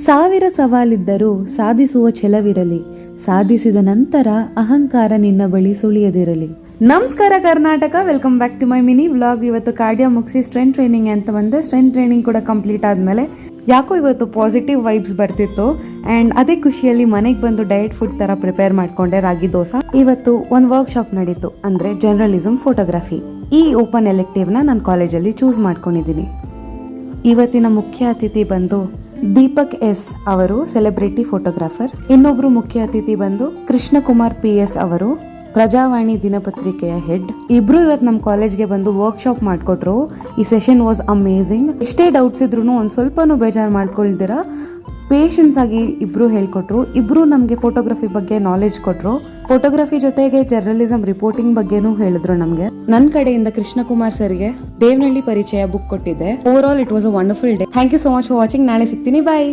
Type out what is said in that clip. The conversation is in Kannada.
ಸಾವಿರ ಸವಾಲಿದ್ದರೂ ಸಾಧಿಸುವ ಛಲವಿರಲಿ, ಸಾಧಿಸಿದ ನಂತರ ಅಹಂಕಾರ ನಿನ್ನ ಬಳಿ ಸುಳಿಯದಿರಲಿ. ನಮಸ್ಕಾರ Karnataka, welcome back to my mini vlog. ಇವತ್ತು ಕಾರ್ಡಿಯೋ ಮುಗಿಸಿ ಸ್ಟ್ರೆಂತ್ ಟ್ರೈನಿಂಗ್ ಅಂತ ಬಂದೆ. ಸ್ಟ್ರೆಂತ್ ಟ್ರೈನಿಂಗ್ ಕೂಡ ಕಂಪ್ಲೀಟ್ ಆದಮೇಲೆ ಯಾಕೋ ಇವತ್ತು ಪಾಸಿಟಿವ್ ವೈಬ್ಸ್ ಬರ್ತಿತ್ತು ಆ್ಯಂಡ್ ಅದೇ ಖುಷಿಯಲ್ಲಿ ಮನೆಗೆ ಬಂದು ಡಯಟ್ ಫುಡ್ ಥರ ಪ್ರಿಪೇರ್ ಮಾಡ್ಕೊಂಡೆ, ರಾಗಿ ದೋಸೆ. ಇವತ್ತು ಒಂದು ವರ್ಕ್ಶಾಪ್ ನಡೀತು, ಅಂದರೆ ಜರ್ನಲಿಸಮ್ ಫೋಟೋಗ್ರಫಿ. ಈ ಓಪನ್ ಎಲೆಕ್ಟಿವ್ನ ನಾನು ಕಾಲೇಜಲ್ಲಿ ಚೂಸ್ ಮಾಡ್ಕೊಂಡಿದ್ದೀನಿ. ಇವತ್ತಿನ ಮುಖ್ಯ ಅತಿಥಿ ಬಂದು ದೀಪಕ್ ಎಸ್ ಅವರು, ಸೆಲೆಬ್ರಿಟಿ ಫೋಟೋಗ್ರಾಫರ್. ಇನ್ನೊಬ್ರು ಮುಖ್ಯ ಅತಿಥಿ ಬಂದು ಕೃಷ್ಣಕುಮಾರ್ PS ಅವರು, ಪ್ರಜಾವಾಣಿ ದಿನಪತ್ರಿಕೆಯ ಹೆಡ್. ಇಬ್ರು ಇವತ್ತು ನಮ್ಮ ಕಾಲೇಜ್ಗೆ ಬಂದು ವರ್ಕ್ಶಾಪ್ ಮಾಡಿಕೊಟ್ರು. ಈ ಸೆಷನ್ ವಾಸ್ ಅಮೇಝಿಂಗ್. ಎಷ್ಟೇ ಡೌಟ್ಸ್ ಇದ್ರೂ ಒಂದು ಸ್ವಲ್ಪನೂ ಬೇಜಾರು ಮಾಡ್ಕೊಳ್ದಿರ ಪೇಷನ್ಸ್ ಆಗಿ ಇಬ್ರು ಹೇಳ್ಕೊಟ್ರು. ಇಬ್ರು ನಮಗೆ ಫೋಟೋಗ್ರಫಿ ಬಗ್ಗೆ ನಾಲೆಜ್ ಕೊಟ್ರು. ಫೋಟೋಗ್ರಫಿ ಜೊತೆಗೆ ಜರ್ನಲಿಸಮ್ ರಿಪೋರ್ಟಿಂಗ್ ಬಗ್ಗೆನೂ ಹೇಳಿದ್ರು ನಮಗೆ. ನನ್ನ ಕಡೆಯಿಂದ ಕೃಷ್ಣಕುಮಾರ್ ಸರ್ಗೆ ದೇವನಹಳ್ಳಿ ಪರಿಚಯ ಬುಕ್ ಕೊಟ್ಟಿದ್ದೆ. Over all it was a wonderful day. Thank you so much for watching. ನಾಳೆ ಸಿಗ್ತೀನಿ, ಬಾಯ್.